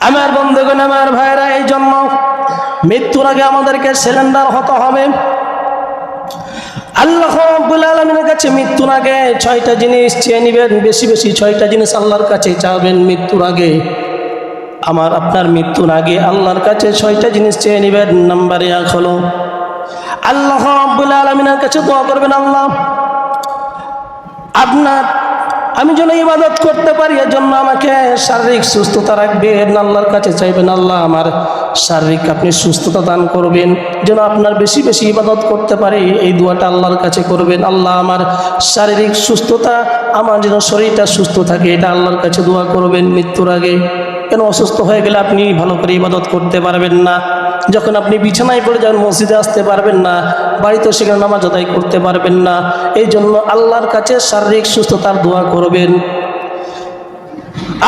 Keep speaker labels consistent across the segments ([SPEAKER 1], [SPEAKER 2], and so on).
[SPEAKER 1] আমার বন্ধুগণ, আমার ভাইরা, এই জন্য মৃত্যুর আগে আমাদেরকে সিলিন্ডার হতে হবে। আল্লাহ রাব্বুল আলামিনের কাছে মৃত্যুর আগে 6টা জিনিস চেয়ে নেবেন, বেশি বেশি 6টা জিনিস আল্লাহর কাছে চাইবেন মৃত্যুর আগে। আপনার মৃত্যুর আগে আল্লাহর কাছে 6টা জিনিস চেয়ে নেবেন। নাম্বার 1 হলো আল্লাহ রাব্বুল আলামিনের কাছে দোয়া করবেন, আল্লাহ আমি যেন ইবাদত করতে পারি, এর জন্য আমাকে শারীরিক সুস্থতা রাখবেন। আল্লাহর কাছে চাইবেন, আল্লাহ আমার শারীরিক আপনি সুস্থতা দান করবেন, যেন আপনার বেশি বেশি ইবাদত করতে পারি। এই দোয়াটা আল্লাহর কাছে করবেন। আল্লাহ আমার শারীরিক সুস্থতা, আমার যেন শরীরটা সুস্থ থাকে, এটা আল্লাহর কাছে দোয়া করবেন মৃত্যুর আগে। কেন অসুস্থ হয়ে গেলে আপনি ভালো করে ইবাদত করতে পারবেন না। যখন আপনি বিছানায় পড়ে যাবেন, মসজিদে আসতে পারবেন না, বাড়িতে সেখানে নামাজ আদায় করতে পারবেন না। এই জন্য আল্লাহর কাছে শারীরিক সুস্থতার দোয়া করবেন।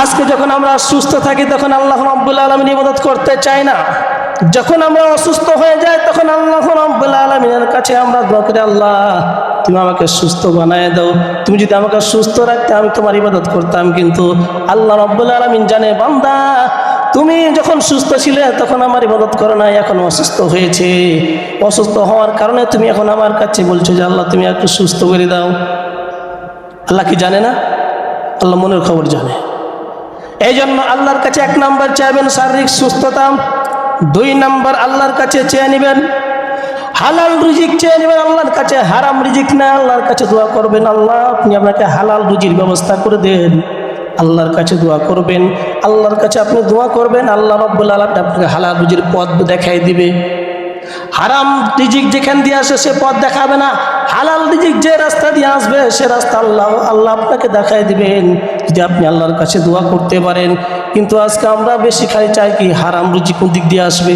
[SPEAKER 1] আজকে যখন আমরা সুস্থ থাকি তখন আল্লাহ রাব্বুল আলামিন ইবাদত করতে চাই না। যখন আমরা অসুস্থ হয়ে যাই তখন আল্লাহ রাব্বুল আলামিনের কাছে আমরা দোয়া করি, আল্লাহ তুমি আমাকে সুস্থ বানায় দাও। তুমি যদি আমাকে সুস্থ রাখতে আমি তোমার ইবাদত করতাম। কিন্তু আল্লাহ রাব্বুল আলামিন জানে, বান্দা তুমি যখন সুস্থ ছিলে তখন আমার ইবাদত করো না, এখন অসুস্থ হয়েছে, অসুস্থ হওয়ার কারণে তুমি এখন আমার কাছে বলছো যে আল্লাহ তুমি একটু সুস্থ করে দাও। আল্লাহ কি জানে না? আল্লাহ মনের খবর জানে। এই জন্য আল্লাহর কাছে 1 নাম্বার চাইবেন শারীরিক সুস্থতা। 2 নাম্বার আল্লাহর কাছে চেয়ে নেবেন হালাল রিজিক, চেয়ে নেবেন আল্লাহর কাছে। হারাম রিজিক না, আল্লাহর কাছে দোয়া করবেন, আল্লাহ আপনি আপনাকে হালাল রুজির ব্যবস্থা করে দেন। আল্লাহর কাছে দোয়া করবেন, আল্লাহর কাছে আপনি দোয়া করবেন, আল্লাহ রাব্বুল আলামিন আপনাকে হালাল রুজির পথ দেখাই দিবে। হারাম রিজিক যেখান দিয়ে আসে সে পথ দেখাবে না, হালাল রিজিক যে রাস্তা দিয়ে আসবে সে রাস্তা আল্লাহ আপনাকে দেখাই দিবেন, যদি আপনি আল্লাহর কাছে দোয়া করতে পারেন। কিন্তু আজকে আমরা বেশি খালি চাই কি হারাম রুজি কোন দিক দিয়ে আসবে,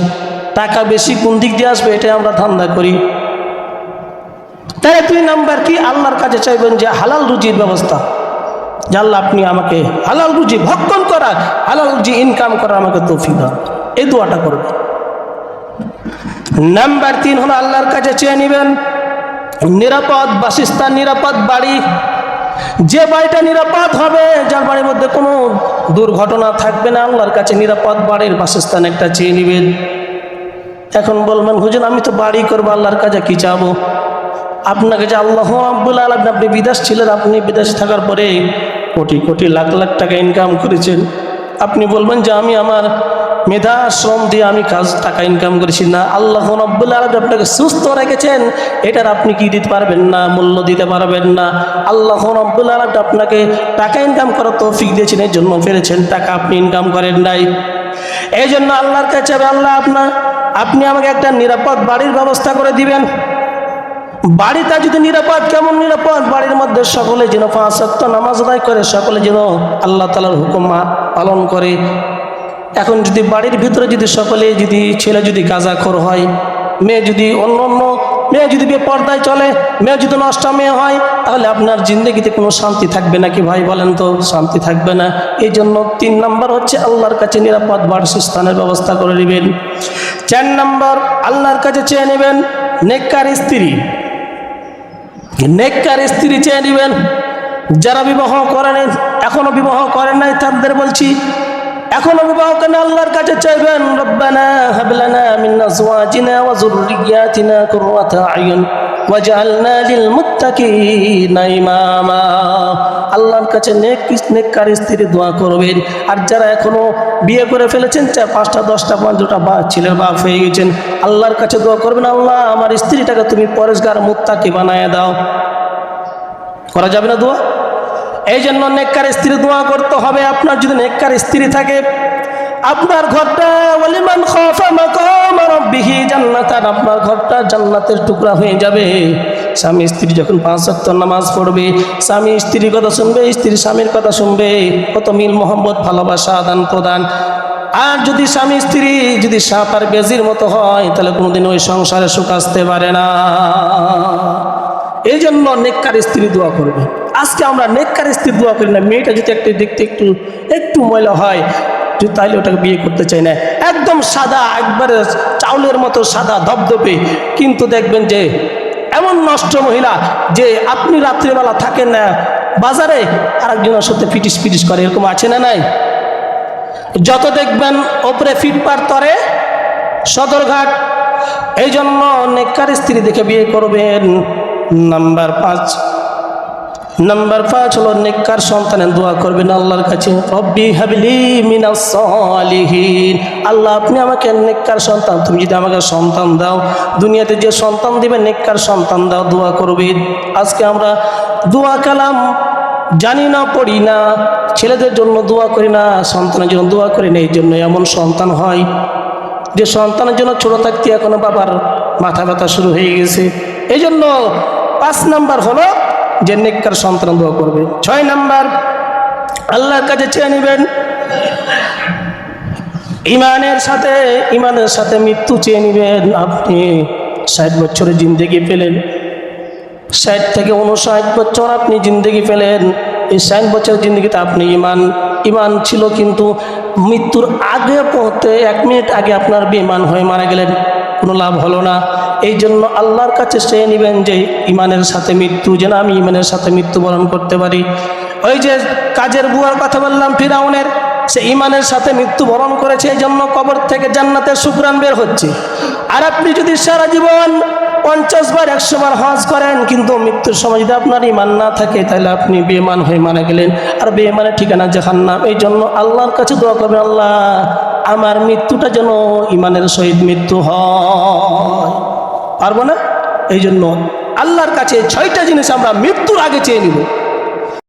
[SPEAKER 1] টাকা বেশি কোন দিক দিয়ে আসবে, এটাই আমরা ধান্দা করি। তাই 2 নাম্বার কি আল্লাহর কাছে চাইবেন যে হালাল রুজির ব্যবস্থা, যে আল্লাহ আপনি আমাকে হালাল রুজি ভক্ষণ করার, হালাল রুজি ইনকাম করার আমাকে তৌফিক দাও। এই দোয়াটা করবেন। নাম্বার 3 হলো আল্লাহর কাছে চেয়ে নেবেন নিরাপদ বাসস্থান, নিরাপদ বাড়ি। যে বাড়িটা নিরাপদ হবে, যার বাড়ির মধ্যে কোনো দুর্ঘটনা থাকবে না, আল্লাহর কাছে নিরাপদ বাড়ির বাসস্থান একটা চেয়ে নেবেন। এখন বলবেন, হুজুর আমি তো বাড়ি করবো, আল্লাহর কাছে কি চাবো? আপনাকে যে আল্লাহ রাব্বুল আলামিন, আপনি বিদেশ ছিলেন, আপনি বিদেশে থাকার পরে কোটি কোটি লাখ লাখ টাকা ইনকাম করেছেন। আপনি বলবেন যে আমি আমার মেধা শ্রম দিয়ে আমি টাকা ইনকাম করেছি না, আল্লাহ রাব্বুল আলামিন আপনাকে সুস্থ রেখেছেন, এটার আপনি কি দিতে পারবেন না, মূল্য দিতে পারবেন না। আল্লাহ রাব্বুল আলামিন আপনাকে টাকা ইনকাম করার তৌফিক দিয়েছেন, এই জন্য পেরেছেন, টাকা আপনি ইনকাম করেন নাই। এই জন্য আল্লাহর কাছে আল্লাহ আপনি আমাকে একটা নিরাপদ বাড়ির ব্যবস্থা করে দিবেন। বাড়িটা যদি নিরাপদ, কেমন নিরাপদ? বাড়ির মধ্যে সকলে যেন 5 ওয়াক্ত নামাজ আদায় করে, সকলে যেন আল্লাহ তাআলার হুকুম পালন করে। এখন যদি বাড়ির ভিতরে যদি সকলে, যদি ছেলে যদি গাঁজাখোর হয়, মেয়ে যদি অন্য মেয়ে যদি বেপর্দায় চলে, মেয়ে যদি নষ্ট মেয়ে হয়, তাহলে আপনার জিন্দগিতে কোনো শান্তি থাকবে নাকি ভাই? বলেন তো, শান্তি থাকবে না। এই জন্য 3 নাম্বার হচ্ছে আল্লাহর কাছে নিরাপদ বাসস্থানের ব্যবস্থা করে নেবেন। 4 নাম্বার আল্লাহর কাছে চেয়ে নেবেন নেককার স্ত্রী। নেককার স্ত্রী চেয়ে নেবেন। যারা বিবাহ করেন, এখনো বিবাহ করেন নাই, তাদের বলছি এখনো বিবাহ করেন, আল্লাহর কাছে চাইবেন, রব্বানা হাব লানা মিন আজওয়াজিনা ওয়া যুররিয়াতিনা কুররাতা আয়ুন ওয়াজআলনা লিল মুত্তাকিনা ইমামা। আল্লাহর কাছে নেককার স্ত্রী দোয়া করবেন। আর যারা এখনো বিয়ে করে ফেলেছেন, 4, 5টা, 10টা, 15টা ছেলের বাপ হয়ে গেছেন, আল্লাহর কাছে দোয়া করবেন, আল্লাহ আমার স্ত্রীটাকে তুমি পরেশগার মুত্তাকি বানায় দাও। করা যাবে না দোয়া? এই জন্য নেককার স্ত্রী দোয়া করতে হবে। আপনার যদি নেককার স্ত্রী থাকে, আপনার ঘরটা ওয়ালিমান খাফা মাকাম রাব্বিহি জান্নাতান, আপনার ঘরটা জান্নাতের টুকরা হয়ে যাবে। স্বামী স্ত্রী যখন 5 ওয়াক্ত নামাজ পড়বে, স্বামী স্ত্রীর কথা শুনবে, স্ত্রী স্বামীর কথা শুনবে, কত মিল মোহাম্মদ ভালোবাসা আদান প্রদান। আর যদি স্বামী স্ত্রী যদি সাপ আর বেজির মতো হয়, তাহলে কোনোদিন ওই সংসারে সুখ আসতে পারে না। এই জন্য নেককার স্ত্রী দোয়া করবে। আজকে আমরা নেককার স্ত্রী দোয়া করি না। মেয়েটা যদি দেখতে একটু ময়লা হয়, তাহলে ওটাকে বিয়ে করতে চাই না। একদম সাদা, একবারে চাউলের মতো সাদা ধবধবে, কিন্তু দেখবেন যে এমন নষ্ট মহিলা যে আপনি রাত্রিবেলা থাকেন না বাজারে, আরেকজনের সাথে পিটিস করে, এরকম আছে না নাই? যত দেখবেন ওপরে ফিটপার তরে সদরঘাট। এই জন্য নেককার স্ত্রী দেখে বিয়ে করবেন। নাম্বার 5 হলো নেককার সন্তানের দোয়া করবেন আল্লাহর কাছে, রব্বি হাবলি মিনাস সালিহিন। আল্লাহ আপনি আমাকে নেককার সন্তান, তুমি যদি আমাকে সন্তান দাও, দুনিয়াতে যে সন্তান দিবে নেককার সন্তান দাও, দোয়া করবেন। আজকে আমরা দোয়া কালাম জানি না, পড়ি না, ছেলেদের জন্য দোয়া করি না, সন্তানের জন্য দোয়া করি না। এই জন্য এমন সন্তান হয় যে সন্তানের জন্য ছোট থাকতে এখনো বাবার মাথা ব্যথা শুরু হয়ে গেছে। এই জন্য 5 নাম্বার হলো যে নেককার সন্তান দোয়া করবে। 6 নাম্বার আল্লাহর কাছে চেয়ে নেবেন ইমানের সাথে মৃত্যু চেয়ে নেবেন। আপনি 60 বছরের জিন্দেগি পেলেন, 60 থেকে 59 বছর আপনি জিন্দেগি পেলেন। এই 60 বছরের জিন্দেগিতে আপনি ইমান ছিল, কিন্তু মৃত্যুর আগে পৌঁছতে 1 মিনিট আগে আপনার বেঈমান হয়ে মারা গেলেন, কোনো লাভ হলো না। এই জন্য আল্লাহর কাছে চেয়ে নেবেন যে ইমানের সাথে মৃত্যু, যেন আমি ইমানের সাথে মৃত্যুবরণ করতে পারি। ওই যে কাজের বুয়ার কথা বললাম, ফিরাউনের, সে ইমানের সাথে মৃত্যুবরণ করেছে, এই জন্য কবর থেকে জান্নাতের সুঘ্রাণ বের হচ্ছে। আর আপনি যদি সারা জীবন 50 বার 100 বার হজ করেন, কিন্তু মৃত্যুর সময় যদি আপনার ইমান না থাকে, তাহলে আপনি বেঈমান হয়ে মারা গেলেন, আর বেঈমানের ঠিকানা জাহান্নাম। এই জন্য আল্লাহর কাছে দোয়া করবেন, আল্লাহ আমার মৃত্যুটা যেন ইমানের সহিত মৃত্যু হয়। পারবো না? এই জন্য আল্লাহর কাছে 6টা জিনিস আমরা মৃত্যুর আগে চেয়ে নিব।